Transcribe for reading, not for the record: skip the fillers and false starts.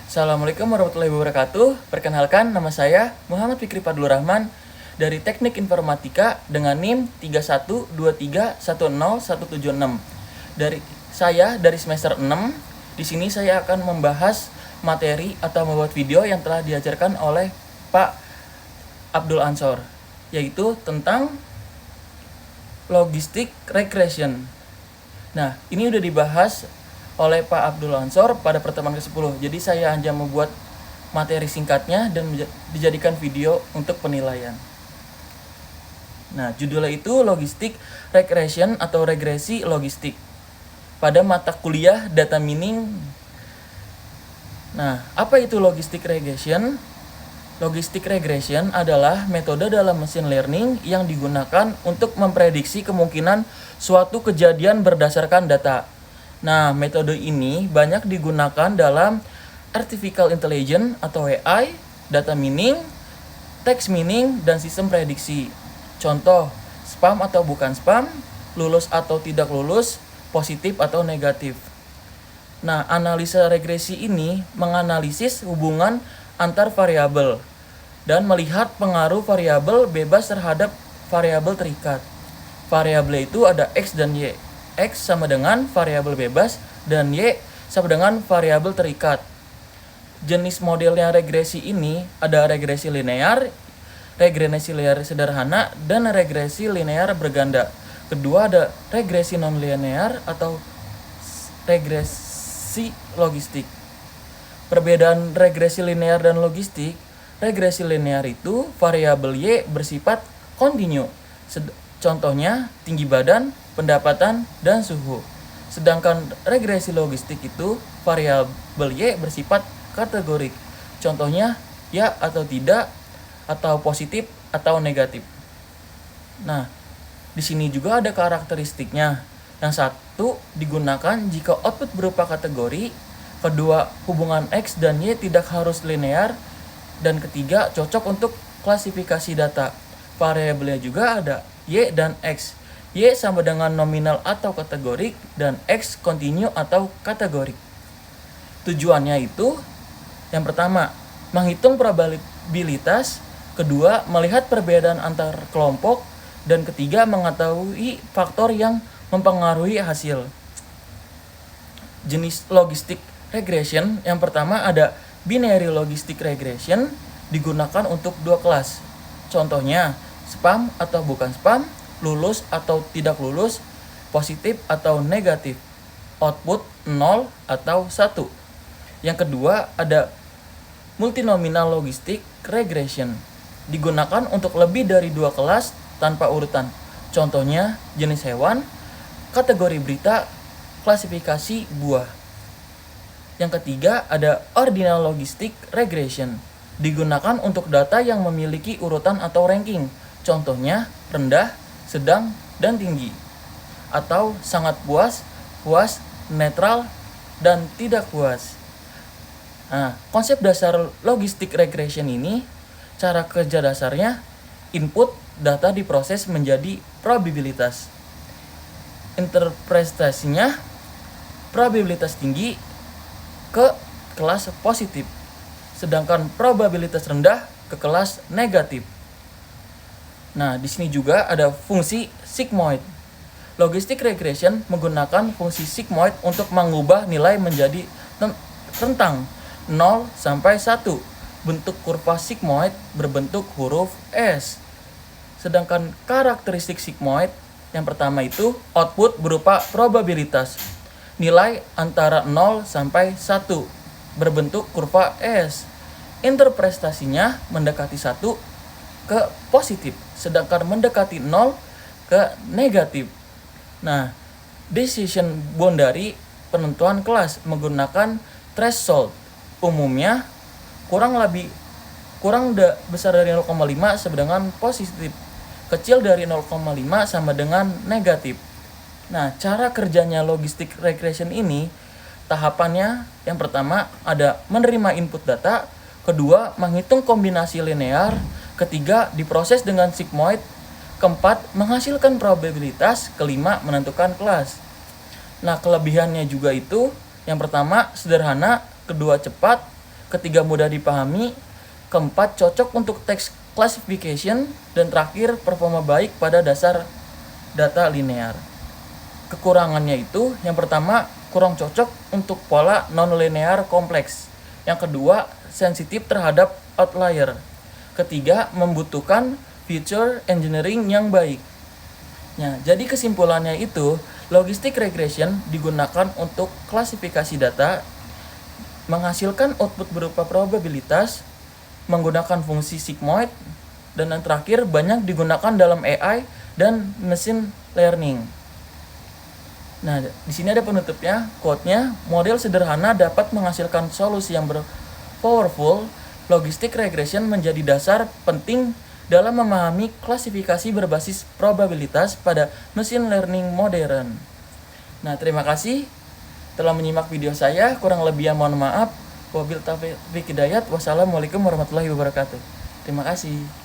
Assalamualaikum warahmatullahi wabarakatuh. Perkenalkan, nama saya Muhammad Fikri Fadlur Rahman dari Teknik Informatika dengan NIM 3123101176. Dari semester 6. Di sini saya akan membahas materi atau membuat video yang telah diajarkan oleh Pak Abdul Ansor, yaitu tentang logistic regression. Nah, ini udah dibahas oleh Pak Abdul Ansor pada pertemuan ke-10. Jadi saya hanya membuat materi singkatnya dan dijadikan video untuk penilaian. Nah, judulnya itu logistic regression atau regresi logistik pada mata kuliah data mining. Nah, apa itu logistic regression? Logistic regression adalah metode dalam machine learning yang digunakan untuk memprediksi kemungkinan suatu kejadian berdasarkan data. Nah, metode ini banyak digunakan dalam artificial intelligence atau AI, data mining, text mining, dan sistem prediksi. Contoh, spam atau bukan spam, lulus atau tidak lulus, positif atau negatif. Nah, analisa regresi ini menganalisis hubungan antar variabel dan melihat pengaruh variabel bebas terhadap variabel terikat. Variabel itu ada X dan Y. X sama dengan variabel bebas dan Y sama dengan variabel terikat. Jenis modelnya regresi ini ada regresi linear sederhana, dan regresi linear berganda. Kedua ada regresi non-linear atau regresi logistik. Perbedaan regresi linear dan logistik, regresi linear itu variabel Y bersifat kontinu. Contohnya tinggi badan, pendapatan, dan suhu. Sedangkan regresi logistik itu variabel Y bersifat kategorik. Contohnya ya atau tidak, atau positif atau negatif. Nah, di sini juga ada karakteristiknya. Yang satu digunakan jika output berupa kategori, kedua hubungan X dan Y tidak harus linear, dan ketiga cocok untuk klasifikasi data. Variabelnya juga ada Y dan X. Y sama dengan nominal atau kategorik dan X kontinu atau kategorik. Tujuannya itu yang pertama, menghitung probabilitas, kedua, melihat perbedaan antar kelompok, dan ketiga, mengetahui faktor yang mempengaruhi hasil. Jenis logistic regression yang pertama ada binary logistic regression, digunakan untuk dua kelas. Contohnya, spam atau bukan spam, lulus atau tidak lulus, positif atau negatif, output 0 atau 1. Yang kedua ada multinominal logistic regression, digunakan untuk lebih dari dua kelas tanpa urutan. Contohnya jenis hewan, kategori berita, klasifikasi buah. Yang ketiga ada ordinal logistic regression, digunakan untuk data yang memiliki urutan atau ranking. Contohnya rendah, sedang, dan tinggi, atau sangat puas, puas, netral, dan tidak puas. Nah, konsep dasar logistic regression ini, cara kerja dasarnya, input data diproses menjadi probabilitas. Interpretasinya, probabilitas tinggi ke kelas positif, sedangkan probabilitas rendah ke kelas negatif. Nah, di sini juga ada fungsi sigmoid. Logistic regression menggunakan fungsi sigmoid untuk mengubah nilai menjadi rentang 0 sampai 1. Bentuk kurva sigmoid berbentuk huruf S. Sedangkan karakteristik sigmoid yang pertama itu output berupa probabilitas. Nilai antara 0 sampai 1 berbentuk kurva S. Interpretasinya mendekati 1 ke positif, sedangkan mendekati 0 ke negatif. Nah, decision boundary penentuan kelas menggunakan threshold. Umumnya besar dari 0,5 sama dengan positif, kecil dari 0,5 sama dengan negatif. Nah, cara kerjanya logistic regression ini, tahapannya yang pertama ada menerima input data, kedua menghitung kombinasi linear, ketiga diproses dengan sigmoid, keempat menghasilkan probabilitas, kelima menentukan kelas. Nah, kelebihannya juga itu, yang pertama sederhana, kedua cepat, ketiga mudah dipahami, keempat cocok untuk text classification, dan terakhir performa baik pada dasar data linear. Kekurangannya itu, yang pertama kurang cocok untuk pola non-linear kompleks. Yang kedua, sensitif terhadap outlier. Ketiga, membutuhkan feature engineering yang baik. Nah, jadi kesimpulannya itu, logistic regression digunakan untuk klasifikasi data, menghasilkan output berupa probabilitas, menggunakan fungsi sigmoid, dan yang terakhir banyak digunakan dalam AI dan machine learning. Nah, di sini ada penutupnya, quote-nya, model sederhana dapat menghasilkan solusi yang powerful. Logistic regression menjadi dasar penting dalam memahami klasifikasi berbasis probabilitas pada machine learning modern. Nah, terima kasih telah menyimak video saya. Kurang lebihnya mohon maaf. Wabillahi taufiq hidayat. Wassalamualaikum warahmatullahi wabarakatuh. Terima kasih.